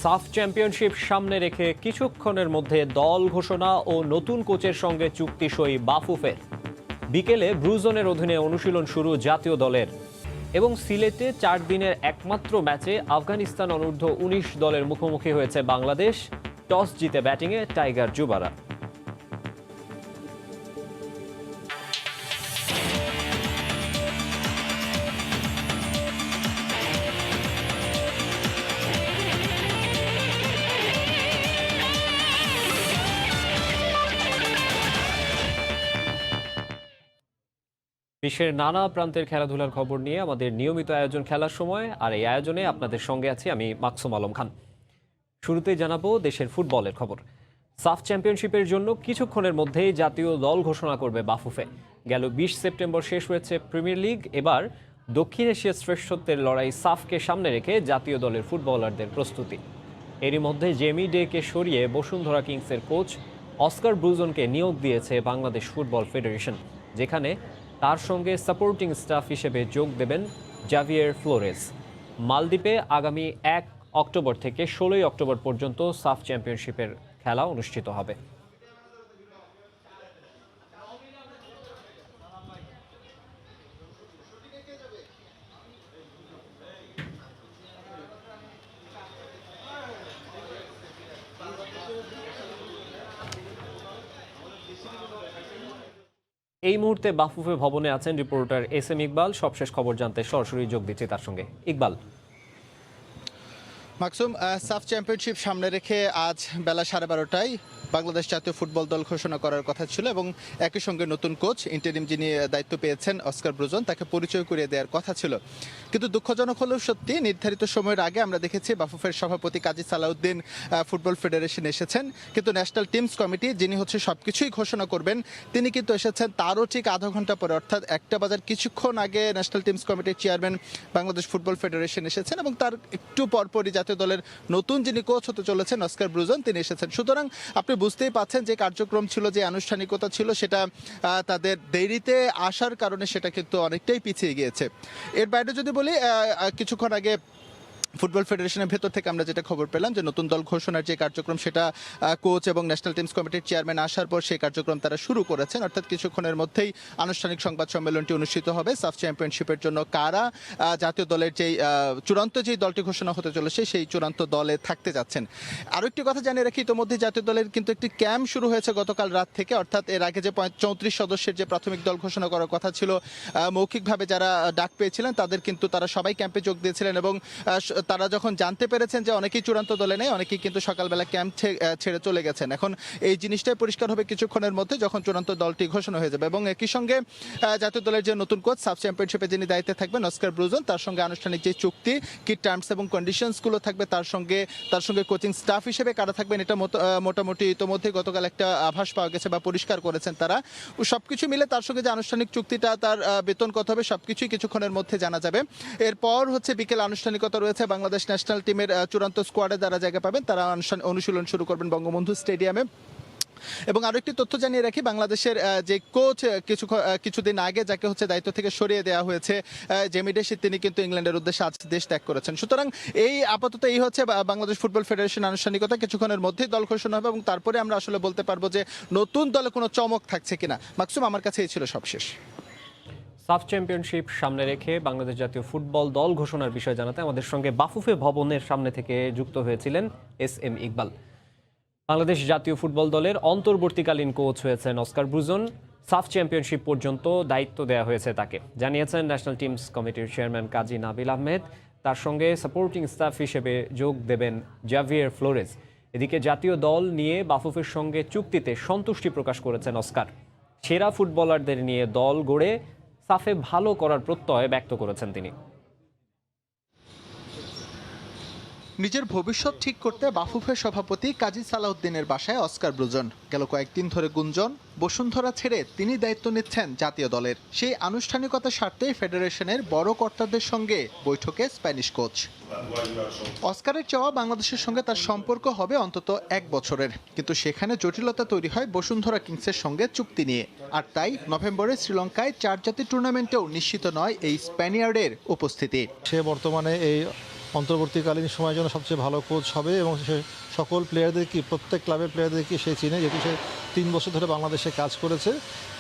সাফ চ্যাম্পিয়নশিপ সামনে রেখে কিছুক্ষণের মধ্যে দল ঘোষণা ও নতুন কোচের সঙ্গে চুক্তি সই বাফুফের। বিকেলে ব্রুজনের অধীনে অনুশীলন শুরু জাতীয় দলের এবং সিলেটে 4 দিনের একমাত্র ম্যাচে আফগানিস্তান অনূর্ধ্ব 19 দলের মুখোমুখি হয়েছে বাংলাদেশ। টস জিতে ব্যাটিংয়ে টাইগার যুবারা। বিশ্বের নানা প্রান্তের খেলাধুলার খবর নিয়ে আমাদের নিয়মিত আয়োজন খেলার সময়, আর এই আয়োজনে আপনাদের সঙ্গে আছি আমি মাকসুম আলম খান। শুরুতেই জানাবো দেশের ফুটবলের খবর। সাফ চ্যাম্পিয়নশিপের জন্য কিছুক্ষণের মধ্যেই জাতীয় দল ঘোষণা করবে বাফুফে। গেল 20 সেপ্টেম্বর শেষ হয়েছে প্রিমিয়ার লিগ। এবার দক্ষিণ এশিয়ার শ্রেষ্ঠত্বের লড়াই সাফকে সামনে রেখে জাতীয় দলের ফুটবলারদের প্রস্তুতি। এরই মধ্যে জেমি ডেকে সরিয়ে বসুন্ধরা কিংসের কোচ অস্কার ব্রুজনকে নিয়োগ দিয়েছে বাংলাদেশ ফুটবল ফেডারেশন, যেখানে তার সঙ্গে সাপোর্টিং স্টাফ হিসেবে যোগ দেবেন জাভিয়ের ফ্লোরেস। মালদ্বীপে আগামী 1 অক্টোবর থেকে 16 অক্টোবর পর্যন্ত সাফ চ্যাম্পিয়নশিপের খেলা অনুষ্ঠিত হবে। এই মুহূর্তে বাফুফে ভবনে আছেন রিপোর্টার এস এম ইকবাল। সবশেষ খবর জানতে সরাসরি যোগ দিচ্ছি তার সঙ্গে। ইকবাল। মাকসুম, সাফ চ্যাম্পিয়নশিপ সামনে রেখে আজ বেলা 12:30টায় বাংলাদেশ জাতীয় ফুটবল দল ঘোষণা করার কথা ছিল এবং একই সঙ্গে নতুন কোচ ইন্টারিম যিনি দায়িত্ব পেয়েছেন অস্কার ব্রুজন, তাকে পরিচয় করিয়ে দেওয়ার কথা ছিল। কিন্তু দুঃখজনক হলেও সত্যি, নির্ধারিত সময়ের আগে আমরা দেখেছি বাফুফের সভাপতি কাজী সালাউদ্দিন ফুটবল ফেডারেশন এসেছেন, কিন্তু ন্যাশনাল টিমস কমিটি যিনি সবকিছুই ঘোষণা করবেন তিনি কিন্তু এসেছেন তারও ঠিক আধা ঘন্টা পরে, অর্থাৎ 1টা বাজার কিছুক্ষণ আগে ন্যাশনাল টিমস কমিটির চেয়ারম্যান বাংলাদেশ ফুটবল ফেডারেশন এসেছেন এবং তার একটু পরপরই জাতীয় দলের নতুন যিনি কোচ হতে চলেছেন অস্কার ব্রুজন তিনি এসেছেন। সুতরাং আপনি বুঝতেই পাচ্ছেন যে কার্যক্রম ছিল, যে আনুষ্ঠানিকতা ছিল, সেটা তাদের দেরিতে আসার কারণে সেটা কিন্তু অনেকটাই পিছিয়ে গিয়েছে। এর বাইরে যদি বলি, কিছুক্ষণ আগে ফুটবল ফেডারেশনের ভেতর থেকে আমরা যেটা খবর পেলাম যে নতুন দল ঘোষণার যে কার্যক্রম সেটা কোচ এবং ন্যাশনাল টিমস কমিটির চেয়ারম্যান আসার পর সেই কার্যক্রম তারা শুরু করেছেন, অর্থাৎ কিছুক্ষণের মধ্যেই আনুষ্ঠানিক সংবাদ সম্মেলনটি অনুষ্ঠিত হবে। সাফ চ্যাম্পিয়নশিপের জন্য কারা জাতীয় দলের যেই চূড়ান্ত যেই দলটি ঘোষণা হতে চলেছে সেই চূড়ান্ত দলে থাকতে যাচ্ছেন। আরও একটি কথা জানিয়ে রাখি, ইতিমধ্যে জাতীয় দলের কিন্তু একটি ক্যাম্প শুরু হয়েছে গতকাল রাত থেকে, অর্থাৎ এর আগে যে 34 সদস্যের যে প্রাথমিক দল ঘোষণা করার কথা ছিল, মৌখিকভাবে যারা ডাক পেয়েছিলেন তাদের কিন্তু তারা সবাই ক্যাম্পে যোগ দিয়েছিলেন এবং তারা যখন জানতে পেরেছেন যে অনেকেই চূড়ান্ত দলে নেই, অনেকেই কিন্তু সকালবেলা ক্যাম্প ছেড়ে চলে গেছেন। এখন এই জিনিসটাই পরিষ্কার হবে কিছুক্ষণের মধ্যে যখন চূড়ান্ত দলটি ঘোষণা হয়ে যাবে। এবং একই সঙ্গে জাতীয় দলের যে নতুন কোচ সাফ চ্যাম্পিয়নশিপে যিনি দায়িত্বে থাকবেন অস্কার ব্রুজন, তার সঙ্গে আনুষ্ঠানিক যে চুক্তি, কি টার্মস এবং কন্ডিশনসগুলো থাকবে, তার সঙ্গে কোচিং স্টাফ হিসেবে কারা থাকবেন, এটা মোটামুটি ইতিমধ্যে গতকাল একটা আভাস পাওয়া গেছে বা পরিষ্কার করেছেন তারা। সবকিছু মিলে তার সঙ্গে যে আনুষ্ঠানিক চুক্তিটা, তার বেতন কত হবে, সবকিছুই কিছুক্ষণের মধ্যে জানা যাবে। এরপর বিকেল আনুষ্ঠানিকতা রয়েছে। বাংলাদেশ ন্যাশনাল টিমের চূড়ান্ত স্কোয়াডে যারা জায়গা পাবেন তারা অনুশীলন শুরু করবেন বঙ্গবন্ধু স্টেডিয়ামে। এবং আরো একটি তথ্য জানিয়ে রাখি, বাংলাদেশের যে কোচ কিছুদিন আগে যাকে দায়িত্ব থেকে সরিয়ে দেওয়া হয়েছে জেমি ডে, তিনি কিন্তু ইংল্যান্ডের উদ্দেশ্যে আজ দেশ ত্যাগ করেছেন। সুতরাং আপাতত এই হচ্ছে বাংলাদেশ ফুটবল ফেডারেশন আনুষ্ঠানিকতা। কিছুক্ষণের মধ্যেই দল ঘোষণা হবে এবং তারপরে আমরা আসলে বলতে পারবো যে নতুন দলে কোনো চমক থাকছে কিনা। মাকসুম, আমার কাছে এই ছিল সবশেষ। সাফ চ্যাম্পিয়নশিপ সামনে রেখে বাংলাদেশ জাতীয় ফুটবল দল ঘোষণার বিষয় জানাতে আমাদের সঙ্গে বাফুফে ভবনের সামনে থেকে যুক্ত হয়েছিলেন এস এম ইকবাল। বাংলাদেশ জাতীয় ফুটবল দলের অন্তর্বর্তীকালীন কোচ হয়েছেন অস্কার ব্রুজন। সাফ চ্যাম্পিয়নশিপ পর্যন্ত দায়িত্ব দেওয়া হয়েছে তাকে, জানিয়েছেন ন্যাশনাল টিমস কমিটির চেয়ারম্যান কাজী নাবিল আহমেদ। তার সঙ্গে সাপোর্টিং স্টাফ হিসেবে যোগ দেবেন জাভিয়ের ফ্লোরেস। এদিকে জাতীয় দল নিয়ে বাফুফের সঙ্গে চুক্তিতে সন্তুষ্টি প্রকাশ করেছেন অস্কার। সেরা ফুটবলারদের নিয়ে দল গড়ে সাফে ভালো করার প্রত্যয় ব্যক্ত করেছেন তিনি। নিজের ভবিষ্যৎ ঠিক করতে বাফুফের সভাপতি কাজী সালাউদ্দিনের বাসায় অস্কার ব্রুজন। গেল কয়েকদিন ধরে গুঞ্জন, বসুন্ধরা ছেড়ে তিনি দায়িত্ব নিচ্ছেন জাতীয় দলের। সেই আনুষ্ঠানিকতার স্বার্থে ফেডারেশনের বড় কর্তাদের সঙ্গে বৈঠকে স্প্যানিশ কোচ অস্কারের চাওয়া বাংলাদেশের সঙ্গে তার সম্পর্ক হবে অন্তত 1 বছরের, কিন্তু সেখানে জটিলতা তৈরি হয় বসুন্ধরা কিংসের সঙ্গে চুক্তি নিয়ে। আর তাই নভেম্বরে শ্রীলঙ্কায় 4 জাতি টুর্নামেন্টেও নিশ্চিত নয় এই স্প্যানিয়ার্ডের উপস্থিতি। সে বর্তমানে এই অন্তর্বর্তীকালীন সময়ের জন্য সবচেয়ে ভালো কোচ হবে এবং সে সকল প্লেয়ারদেরকে, প্রত্যেক ক্লাবের প্লেয়ারদেরকে সে চিনে, যেহেতু সে 3 বছর ধরে বাংলাদেশে কাজ করেছে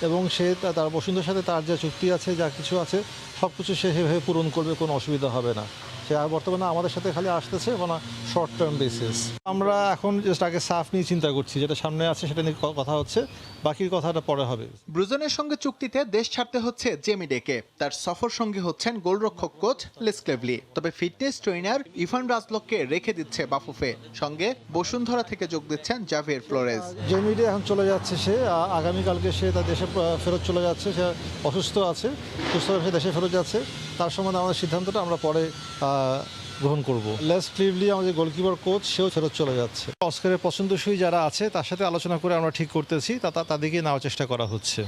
এবং সে তার বসুন্ধরার সাথে তার যা চুক্তি আছে, যা কিছু আছে, সব কিছু সে সেভাবে পূরণ করবে, কোনো অসুবিধা হবে না। সে আর বর্তমানে আমাদের সাথে খালি আসতেছে কোনো শর্ট টার্ম বেসিস। আমরা এখন জাস্ট আগে সাফ নিয়ে চিন্তা করছি, যেটা সামনে আছে সেটা নিয়ে কথা হচ্ছে, বাকির কথাটা পরে হবে। ব্রুজনের সঙ্গে চুক্তিতে দেশ ছাড়তে হচ্ছে জেমি ডেকে। তার সফর সঙ্গী হচ্ছেন গোলরক্ষক কোচ লেস ক্লেভলি। তবে ফিটনেস ট্রেনার ইভান রাজলককে রেখে দিচ্ছে বাফুফে। সঙ্গে বসুন্ধরা থেকে যোগ দিচ্ছেন জাভিয়ের ফ্লোরেজ। জেমিডি এখন চলে যাচ্ছে, সে আগামীকালকে সে তার দেশে ফেরত চলে যাচ্ছে। সে অসুস্থ আছে, সুস্থ হয়ে সে দেশে ফেরত যাচ্ছে। তার সম্বন্ধে আমাদের সিদ্ধান্তটা আমরা পরে গ্রহণ করব। লেস ক্লিভলি আমাদের গোলকিপার কোচ, সেও ফেরত চলে যাচ্ছে। অস্কারের পছন্দসই যারা আছে তার সাথে আলোচনা করে আমরা ঠিক করতেছি, তাদেরকে নেওয়ার চেষ্টা করা হচ্ছে।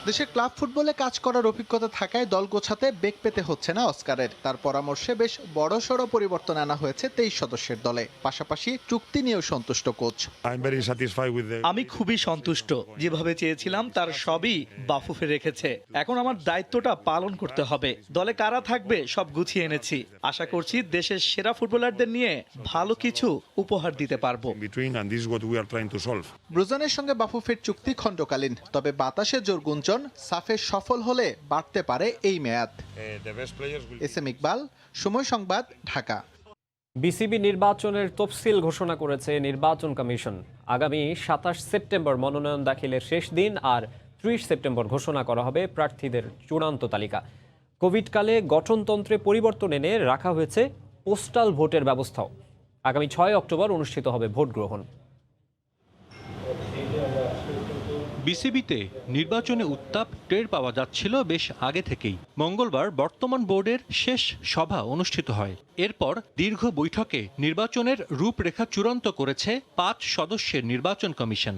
দেশের ক্লাব ফুটবলে কাজ করার অভিজ্ঞতা থাকায় দল গোছাতে বেগ পেতে হচ্ছে না অস্কারের। তার পরামর্শে বেশ বড়সড় পরিবর্তন আনা হয়েছে 23 সদস্যের দলে। পাশাপাশি চুক্তি নিয়েও সন্তুষ্ট কোচ। আমি খুবই সন্তুষ্ট, যেভাবে চেয়েছিলাম তার সবই বাফুফে রেখেছে। এখন আমার দায়িত্বটা পালন করতে হবে। দলে কারা থাকবে সব গুছিয়ে এনেছি। আশা করছি দেশের সেরা ফুটবলারদের নিয়ে ভালো কিছু উপহার দিতে পারবো। ব্রুজনের সঙ্গে বাফুফের চুক্তি খণ্ডকালীন, তবে বাতাসে জোর গুঞ্জন সাফে সফল হলে বাড়তে পারে এই মেয়াদ। এস এম ইকবাল, সময় সংবাদ, ঢাকা। বিসিবি নির্বাচনের তফসিল ঘোষণা করেছে নির্বাচন কমিশন। আগামী 27 সেপ্টেম্বর মনোনয়ন দাখিলের শেষ দিন, আর 30 সেপ্টেম্বর ঘোষণা করা হবে প্রার্থীদের চূড়ান্ত তালিকা। কোভিডকালে গঠনতন্ত্রে পরিবর্তন এনে রাখা হয়েছে পোস্টাল ভোটের ব্যবস্থাও। আগামী 6 অক্টোবর অনুষ্ঠিত হবে ভোট গ্রহণ। বিসিবিতে নির্বাচনে উত্তাপ টের পাওয়া যাচ্ছিল বেশ আগে থেকেই। মঙ্গলবার বর্তমান বোর্ডের শেষ সভা অনুষ্ঠিত হয়। এরপর দীর্ঘ বৈঠকে নির্বাচনের রূপরেখা চূড়ান্ত করেছে 5 সদস্যের নির্বাচন কমিশন।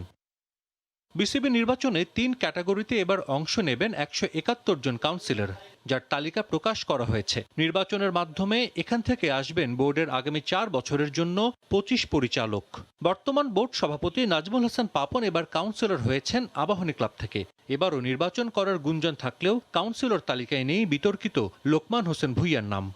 বিসিবি নির্বাচনে 3 ক্যাটাগরিতে এবার অংশ নেবেন 171 জন কাউন্সিলর, যার তালিকা প্রকাশ করা হয়েছে। নির্বাচনের মাধ্যমে এখান থেকে আসবেন বোর্ডের আগামী 4 বছরের জন্য 25 পরিচালক। বর্তমান বোর্ড সভাপতি নাজমুল হাসান পাপন এবার কাউন্সিলর হয়েছেন আবাহনী ক্লাব থেকে। এবারও নির্বাচন করার গুঞ্জন থাকলেও কাউন্সিলর তালিকায় নেই বিতর্কিত লোকমান হোসেন ভূঁইয়ার নাম।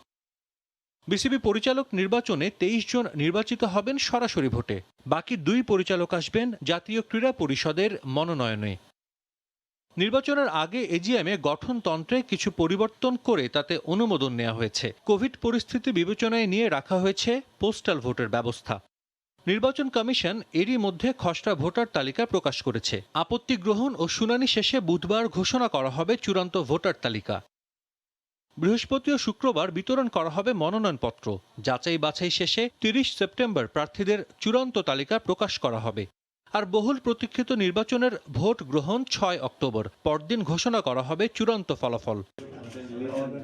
বিসিবি পরিচালক নির্বাচনে 23 জন নির্বাচিত হবেন সরাসরি ভোটে। বাকি 2 পরিচালক আসবেন জাতীয় ক্রীড়া পরিষদের মনোনয়নে। নির্বাচনের আগে এজিএমে গঠনতন্ত্রে কিছু পরিবর্তন করে তাতে অনুমোদন নেওয়া হয়েছে। কোভিড পরিস্থিতি বিবেচনায় নিয়ে রাখা হয়েছে পোস্টাল ভোটের ব্যবস্থা। নির্বাচন কমিশন এরই মধ্যে খসড়া ভোটার তালিকা প্রকাশ করেছে। আপত্তি গ্রহণ ও শুনানি শেষে বুধবার ঘোষণা করা হবে চূড়ান্ত ভোটার তালিকা। বৃহস্পতি ও শুক্রবার বিতরণ করা হবে মনোনয়নপত্র। যাচাই বাছাই শেষে 30 সেপ্টেম্বর প্রার্থীদের চূড়ান্ত তালিকা প্রকাশ করা হবে। আর বহুল প্রতীক্ষিত নির্বাচনের ভোট গ্রহণ 6 অক্টোবর। পরদিন ঘোষণা করা হবে চূড়ান্ত ফলাফল।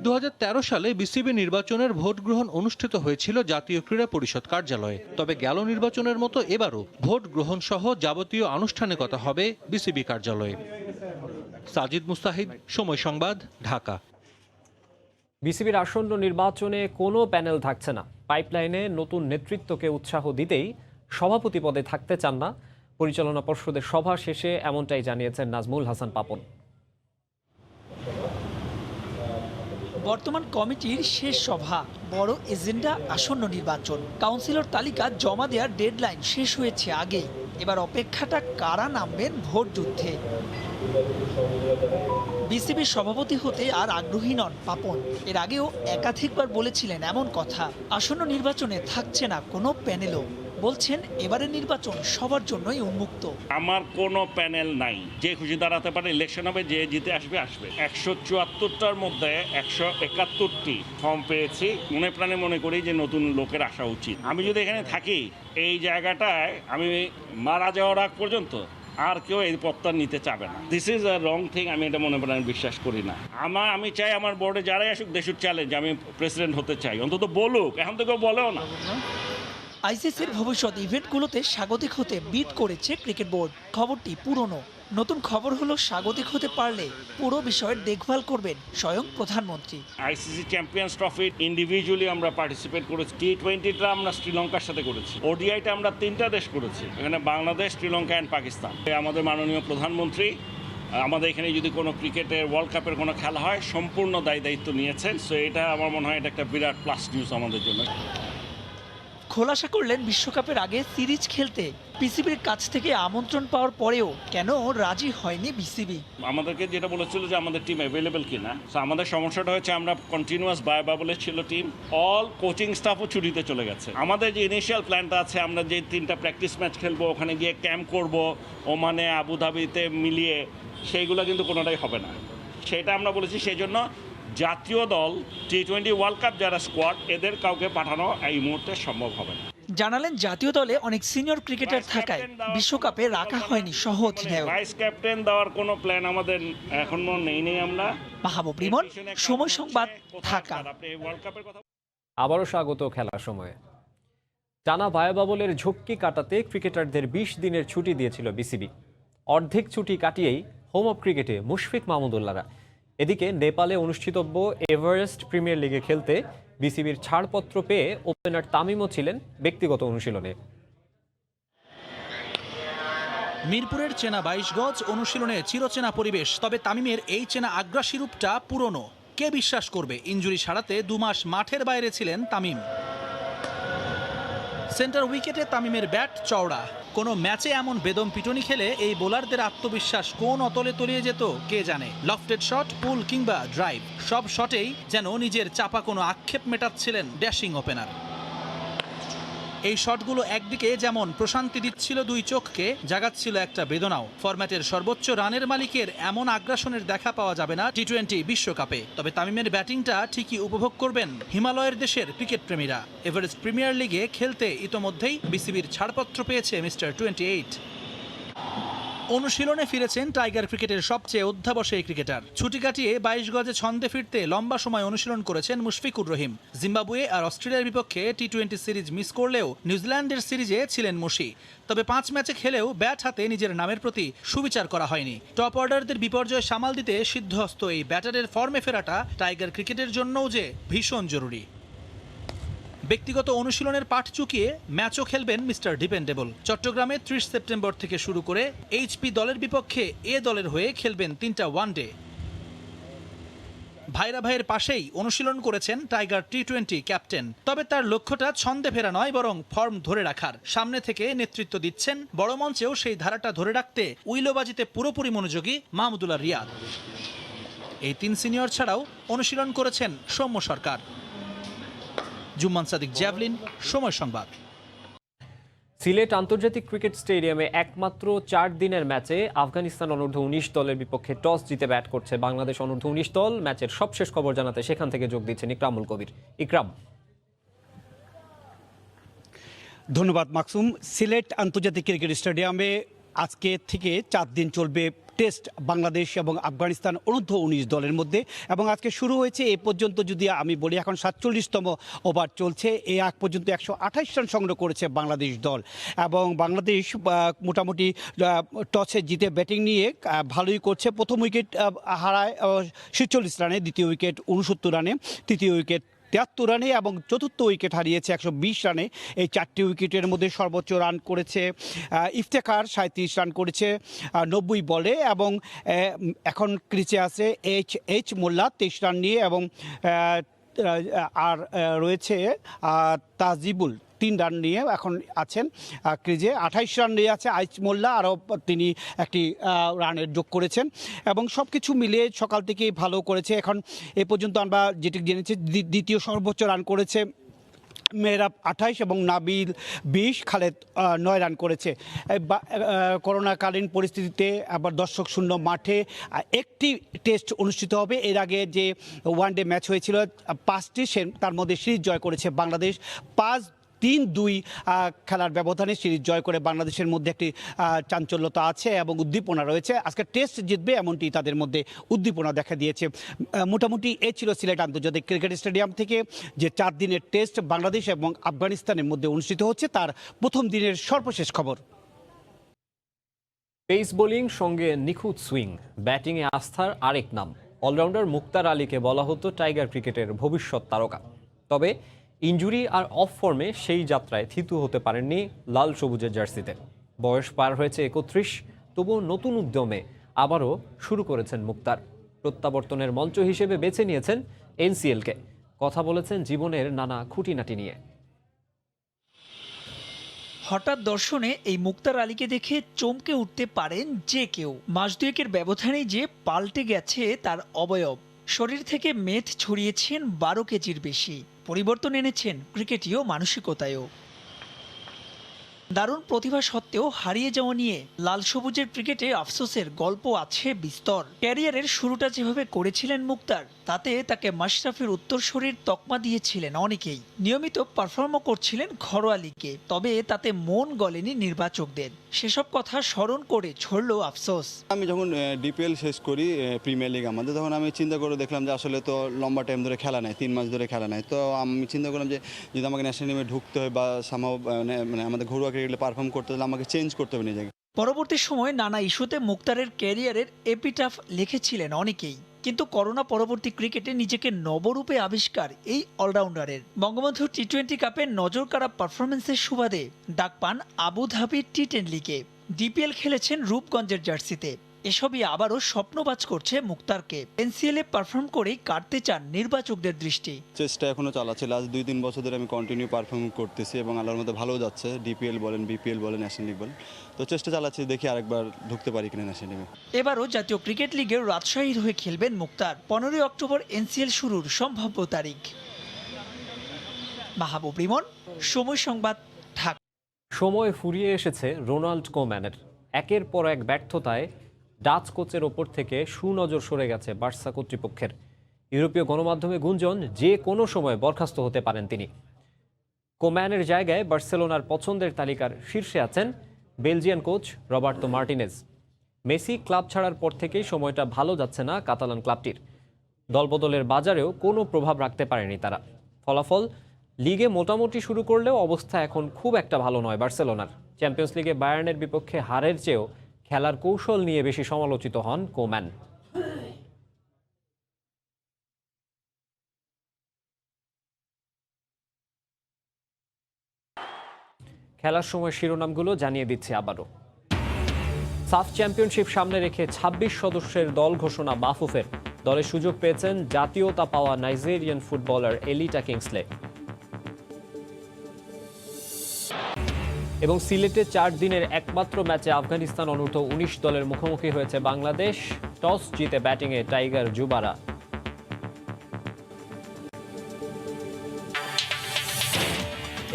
2013 সালে বিসিবি নির্বাচনের ভোট গ্রহণ অনুষ্ঠিত হয়েছিল জাতীয় ক্রীড়া পরিষদ কার্যালয়ে। তবে গেল নির্বাচনের মতো এবারও ভোট গ্রহণ সহ যাবতীয় আনুষ্ঠানিকতা হবে বিসিবি কার্যালয়ে। সাজিদ মুস্তাহিদ, সময় সংবাদ, ঢাকা। বিসিবির আসন্ন নির্বাচনে কোনো প্যানেল থাকছে না। পাইপলাইনে নতুন নেতৃত্বকে উৎসাহ দিতেই সভাপতি পদে থাকতে চান না। পরিচালনা পর্ষদের সভা শেষে এমনটাই জানিয়েছেন নাজমুল হাসান পাপন। বর্তমান কমিটির শেষ সভা, বড় এজেন্ডা আসন্ন নির্বাচন। কাউন্সিলর তালিকা জমা দেওয়ার ডেডলাইন শেষ হয়েছে আগেই। এবার অপেক্ষাটা কারা নামবেন ভোট যুদ্ধে। বিসিবির সভাপতি হতে আর আগ্রহী নন পাপন। এর আগেও একাধিকবার বলেছিলেন এমন কথা। আসন্ন নির্বাচনে থাকছে না কোনো প্যানেলও। বলছেন এবারের নির্বাচন সবার জন্যই উন্মুক্ত। আমার কোনো প্যানেল নাই, যে খুশি দাঁড়াতে পারে, ইলেকশন হবে, যে জিতে আসবে আসবে। 174টার মধ্যে 171টি ফর্ম পেয়েছি। মনে প্রাণে মনে করি যে নতুন লোকের আসা উচিত। আমি যদি এখানে থাকি, এই জায়গাটায় আমি মারা যাওয়ার আগ পর্যন্ত আর কেউ এই পদটা নিতে চাবে না। This is a wrong thing. আমি এটা মনে প্রাণে বিশ্বাস করি না। আমি চাই আমার বোর্ডে যারাই আসুক, দেশের চ্যালেঞ্জ, আমি প্রেসিডেন্ট হতে চাই। অন্তত বলুক, এখন তো কেউ বলেও না। আইসিসির ভবিষ্যৎ ইভেন্টগুলোতে স্বাগতিক হতে বিড করেছে ক্রিকেট বোর্ড। খবরটি পুরনো। নতুন খবর হলো স্বাগতিক হতে পারলে পুরো বিষয়ের দেখভাল করবেন স্বয়ং প্রধানমন্ত্রী। আইসিসি চ্যাম্পিয়ন্স ট্রফি ইন্ডিভিজুয়ালি আমরা পার্টিসিপেট করেছি। T20টা আমরা শ্রীলঙ্কার সাথে করেছি। ওডিআইটা আমরা 3টা দেশ করেছি, এখানে বাংলাদেশ, শ্রীলঙ্কা অ্যান্ড পাকিস্তান। আমাদের মাননীয় প্রধানমন্ত্রী আমাদের এখানে যদি কোনো ক্রিকেটের ওয়ার্ল্ড কাপের কোনো খেলা হয় সম্পূর্ণ দায়িত্ব নিয়েছেন। সো এটা আমার মনে হয় এটা একটা বিরাট প্লাস নিউজ আমাদের জন্য। খোলাসা করলেন বিশ্বকাপের আগে সিরিজ খেলতে বিসিবির কাছ থেকে আমন্ত্রণ পাওয়ার পরেও কেন রাজি হয়নি বিসিবি। আমাদেরকে যেটা বলেছিল যে আমাদের টিম অ্যাভেলেবেল কিনা। সো আমাদের সমস্যাটা হচ্ছে আমরা কন্টিনিউয়াস বাবলের ছিল টিম, অল কোচিং স্টাফও ছুটিতে চলে গেছে। আমাদের যে ইনিশিয়াল প্ল্যানটা আছে আমরা যে 3টা প্র্যাকটিস ম্যাচ খেলবো, ওখানে গিয়ে ক্যাম্প করব ওমানে আবুধাবিতে মিলিয়ে, সেইগুলো কিন্তু কোনোটাই হবে না। সেটা আমরা বলেছি। সেই জন্য জাতীয় দল T20 ওয়ার্ল্ড কাপ যারা স্কোয়াড এদের কাউকে পাঠানো এই মুহূর্তে সম্ভব হবে না। জানালেন জাতীয় দলে অনেক সিনিয়র ক্রিকেটার থাকায় বিশ্বকাপে রাখা হয়নি সহ অধিনায়ক। ভাইস ক্যাপ্টেন দেওয়ার কোনো প্ল্যান আমাদের এখনো নেই আমরা। মাহবুব রিমন, সময় সংবাদ, ঢাকা। আবারও স্বাগত খেলার সময়ে। টানা বায়ুবাবলের ঝক্কি কাটাতে ক্রিকেটারদের 20 দিনের ছুটি দিয়েছিল বিসিবি। অর্ধেক ছুটি কাটিয়েই হোম অফ ক্রিকেটে মুশফিক মাহমুদুল্লাহরা। এদিকে নেপালে অনুষ্ঠিতব্য এভারেস্ট প্রিমিয়ার লিগে খেলতে বিসিবির ছাড়পত্র পেয়ে ওপেনার তামিমও ছিলেন ব্যক্তিগত অনুশীলনে। মিরপুরের চেনা 22 গজ অনুশীলনে চিরচেনা পরিবেশ, তবে তামিমের এই চেনা আগ্রাসী রূপটা পুরনো। কে বিশ্বাস করবে ইনজুরি সারাতে 2 মাস মাঠের বাইরে ছিলেন তামিম। সেন্টার উইকেটে তামিমের ব্যাট চওড়া। কোনো ম্যাচে এমন বেদম পিটনি খেলে এই বোলারদের আত্মবিশ্বাস কোন অতলে তলিয়ে যেত কে জানে। লফটেড শট, পুল কিংবা ড্রাইভ, সব শটেই যেন নিজের চাপা কোনো আক্ষেপ মেটাচ্ছিলেন ড্যাশিং ওপেনার। এই শটগুলো একদিকে যেমন প্রশান্তি দিচ্ছিল 2 চোখকে, জাগাচ্ছিল একটা বেদনাও। ফরম্যাটের সর্বোচ্চ রানের মালিকের এমন আগ্রাসনের দেখা পাওয়া যাবে না T20 বিশ্বকাপে। তবে তামিমের ব্যাটিংটা ঠিকই উপভোগ করবেন হিমালয়ের দেশের ক্রিকেট প্রেমীরা। এভারেস্ট প্রিমিয়ার লিগে খেলতে ইতোমধ্যেই বিসিবির ছাড়পত্র পেয়েছে মিস্টার 28। অনুশীলনে ফিরেছেন টাইগার ক্রিকেটের সবচেয়ে অধ্যাবসায়ী ক্রিকেটার। ছুটি কাটিয়ে 22 গজে ছন্দে ফিরতে লম্বা সময় অনুশীলন করেছেন মুশফিকুর রহিম। জিম্বাবুয়ে আর অস্ট্রেলিয়ার বিপক্ষে T20 সিরিজ মিস করলেও নিউজিল্যান্ডের সিরিজে ছিলেন মুশি। তবে 5 ম্যাচে খেলেও ব্যাট হাতে নিজের নামের প্রতি সুবিচার করা হয়নি। টপ অর্ডারদের বিপর্যয় সামাল দিতে সিদ্ধহস্ত এই ব্যাটারের ফর্মে ফেরাটা টাইগার ক্রিকেটের জন্যও যে ভীষণ জরুরি। ব্যক্তিগত অনুশীলনের পাঠ চুকিয়ে ম্যাচও খেলবেন মিস্টার ডিপেন্ডেবল। চট্টগ্রামে 30 সেপ্টেম্বর থেকে শুরু করে এইচপি দলের বিপক্ষে এ দলের হয়ে খেলবেন 3টা ওয়ানডে। ভাইরা ভাইয়ের পাশেই অনুশীলন করেছেন টাইগার T20 ক্যাপ্টেন। তবে তার লক্ষ্যটা ছন্দে ফেরা নয়, বরং ফর্ম ধরে রাখার। সামনে থেকে নেতৃত্ব দিচ্ছেন, বড় মঞ্চেও সেই ধারাটা ধরে রাখতে উইলোবাজিতে পুরোপুরি মনোযোগী মাহমুদুল্লাহ রিয়াদ। এই 3 সিনিয়র ছাড়াও অনুশীলন করেছেন সৌম্য সরকার। জুম্মান সাদিক, জ্যাভলিন, সময় সংবাদ। সিলেট আন্তর্জাতিক ক্রিকেট স্টেডিয়ামে একমাত্র 4 দিনের ম্যাচে আফগানিস্তান অনূর্ধ্ব 19 দলের বিপক্ষে টস জিতে ব্যাট করছে বাংলাদেশ অনূর্ধ্ব 19 দল। ম্যাচের সবশেষ খবর জানাতে সেখান থেকে যোগ দিচ্ছেন ইকরামুল কবির। ইকরাম। ধন্যবাদ মাকসুম। সিলেট আন্তর্জাতিক ক্রিকেট স্টেডিয়ামে আজকে থেকে 4 দিন চলবে টেস্ট বাংলাদেশ এবং আফগানিস্তান অনূর্ধ্ব 19 দলের মধ্যে। এবং আজকে শুরু হয়েছে এ পর্যন্ত যদি আমি বলি, এখন 47তম ওভার চলছে। এ আগ পর্যন্ত 128 রান সংগ্রহ করেছে বাংলাদেশ দল। এবং বাংলাদেশ মোটামুটি টসে জিতে ব্যাটিং নিয়ে ভালোই করছে। প্রথম উইকেট হারায় 46 রানে, দ্বিতীয় উইকেট 69 রানে, তৃতীয় উইকেট 73 রানে এবং চতুর্থ উইকেট হারিয়েছে 120 রানে। এই 4টি উইকেটের মধ্যে সর্বোচ্চ রান করেছে ইফতেখার, 37 রান করেছে 90 বলে। এবং এখন ক্রিচে আছে এইচ মোল্লা 23 রান নিয়ে, এবং আর রয়েছে তাজিবুল 3 রান নিয়ে এখন আছেন ক্রিজে। 28 রান নিয়ে আছে আইচ মোল্লা, আরও তিনি একটি রানের যোগ করেছেন। এবং সব কিছু মিলিয়ে সকাল থেকেই ভালো করেছে। এখন এ পর্যন্ত আমরা যেটি জেনেছি, দ্বিতীয় সর্বোচ্চ রান করেছে মেহরাব 28 এবং নাবিল 20, খালেদ 9 রান করেছে। করোনাকালীন পরিস্থিতিতে আবার দর্শক শূন্য মাঠে একটি টেস্ট অনুষ্ঠিত হবে। এর আগে যে ওয়ানডে ম্যাচ হয়েছিল 5টি, তার মধ্যে সিরিজ জয় করেছে বাংলাদেশ। 5-3-2 খেলার ব্যবধানে সিরিজ জয় করে বাংলাদেশের মধ্যে একটি চাঞ্চল্যতা আছে এবং উদ্দীপনা রয়েছে। আজকে টেস্ট জিতবে এমনটি তাদের মধ্যে উদ্দীপনা দেখা দিয়েছে। মোটামুটি এ ছিল সিলেট আন্তর্জাতিক ক্রিকেট স্টেডিয়াম থেকে যে 4 দিনের টেস্ট বাংলাদেশ এবং আফগানিস্তানের মধ্যে অনুষ্ঠিত হচ্ছে, তার প্রথম দিনের সর্বশেষ খবর। পেস বোলিং সঙ্গে নিখুঁত সুইং, ব্যাটিংয়ে আস্থার আরেক নাম। অলরাউন্ডার মুক্তার আলীকে বলা হতো টাইগার ক্রিকেটের ভবিষ্যৎ তারকা। তবে ইনজুরি আর অফ ফর্মে সেই যাত্রায় থিতু হতে পারেননি লাল সবুজের জার্সিতে। বয়স পার হয়েছে 31, তবুও নতুন উদ্যমে আবারও শুরু করেছেন মুক্তার। প্রত্যাবর্তনের মঞ্চ হিসেবে বেছে নিয়েছেন এনসিএলকে। কথা বলেছেন জীবনের নানা খুঁটিনাটি নিয়ে। হঠাৎ দর্শনে এই মুক্তার আলীকে দেখে চমকে উঠতে পারেন যে কেউ। মাস দুয়েকের ব্যবধানেই যে পাল্টে গেছে তার অবয়ব। শরীর থেকে মেদ ছড়িয়েছেন 12 কেজির বেশি। পরিবর্তন এনেছেন ক্রিকেটীয় মানসিকতায়ও। দারুণ প্রতিভা সত্ত্বেও হারিয়ে যাওয়া নিয়ে লাল সবুজের ক্রিকেটে আফসোসের গল্প আছে বিস্তর। ক্যারিয়ারের শুরুটা যেভাবে করেছিলেন মুক্তার, তাতে তাকে মাশরাফির উত্তরসূরির তকমা দিয়েছিলেন অনেকেই। নিয়মিত পারফর্মও করছিলেন ঘরোয়া লিগে, তবে তাতে মন গলেনি নির্বাচকদের। সেসব কথা স্মরণ করে ছড়ল আফসোস। আমি যখন ডিপিএল শেষ করি প্রিমিয়ার লিগ আমাদের, তখন আমি চিন্তা করে দেখলাম যে আসলে তো লম্বা টাইম ধরে খেলা নাই, 3 মাস ধরে খেলা নাই। তো আমি চিন্তা করলাম যে যদি আমাকে ন্যাশনাল টিমে ঢুকতে হয় বা মানে আমাদের ঘরোয়া ক্রিকেটে পারফর্ম করতে হলে আমাকে চেঞ্জ করতে হবে নিজেকে। পরবর্তী সময়ে নানা ইস্যুতে মুক্তারের ক্যারিয়ারের এপিটাফ লিখেছিলেন অনেকেই, কিন্তু করোনা পরবর্তী ক্রিকেটে নিজেকে নবরূপে আবিষ্কার এই অলরাউন্ডারের। বঙ্গবন্ধু টি-20 কাপে নজর কাড়া পারফরমেন্সের সুবাদে ডাক পান আবুধাবি টি10 লিগে। ডিপিএল খেলেছেন রূপগঞ্জের জার্সিতে। এসবই আবারও স্বপ্নবাজ করছে মুক্তারকে। এনসিএল এ পারফর্ম করেই কাটতে চান নির্বাচকদের দৃষ্টি। চেষ্টা এখনো চালাচ্ছে, লাস্ট 2-3 বছর ধরে আমি কন্টিনিউ পারফর্ম করতেছি এবং আল্লাহর মধ্যে ভালো যাচ্ছে। ডিপিএল বলেন, বিপিএল বলেন, ন্যাশনাল লিগ বলেন, তো চেষ্টা চালাচ্ছি, দেখি আরেকবার ঢুকতে পারি কিনা ন্যাশনাল টিমে। এবারও জাতীয় ক্রিকেট লিগের রাজশাহীর হয়ে খেলবেন মুক্তার। 15 অক্টোবর এনসিএল শুরুর সম্ভাব্য তারিখ। মাহবুব রিমন, সময় সংবাদ, ঢাকা। সময় ফুরিয়ে এসেছে রোনাল্ড কোম্যানের। একের পর এক ব্যর্থতায় ডাচ কোচের ওপর থেকে সুনজর সরে গেছে বার্সা কর্তৃপক্ষের। ইউরোপীয় গণমাধ্যমে গুঞ্জন, যে কোনো সময় বরখাস্ত হতে পারেন তিনি। কোম্যানের জায়গায় বার্সেলোনার পছন্দের তালিকার শীর্ষে আছেন Belgian coach Roberto Martinez. Messi club ছাড়ার পর থেকেই সময়টা ভালো যাচ্ছে না কাতালান ক্লাবটির। দলবদলের বাজারেও কোনো প্রভাব রাখতে পারেনি তারা। ফলাফল, লিগে মোটামুটি শুরু করলেও অবস্থা এখন খুব একটা ভালো নয় বার্সেলোনার। চ্যাম্পিয়ন্স লিগে বায়ার্নের বিপক্ষে হারের চেয়েও খেলার কৌশল নিয়ে বেশি সমালোচিত হন কোম্যান। খেলার সময় শিরোনামগুলো জানিয়ে দিচ্ছি আবারও। সাফ চ্যাম্পিয়নশিপ সামনে রেখে 26 সদস্যের দল ঘোষণা বাফুফের। দলের সুযোগ পেয়েছেন জাতীয়তা পাওয়া নাইজেরিয়ান ফুটবলার এলিটা কিংসলে। এবং সিলেটে 4 দিনের একমাত্র ম্যাচে আফগানিস্তান অনূর্ধ্ব 19 দলের মুখোমুখি হয়েছে বাংলাদেশ। টস জিতে ব্যাটিংয়ে টাইগার যুবারা।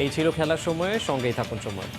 এই ছিল খেলার সময়ে, সঙ্গেই থাকুন সময়।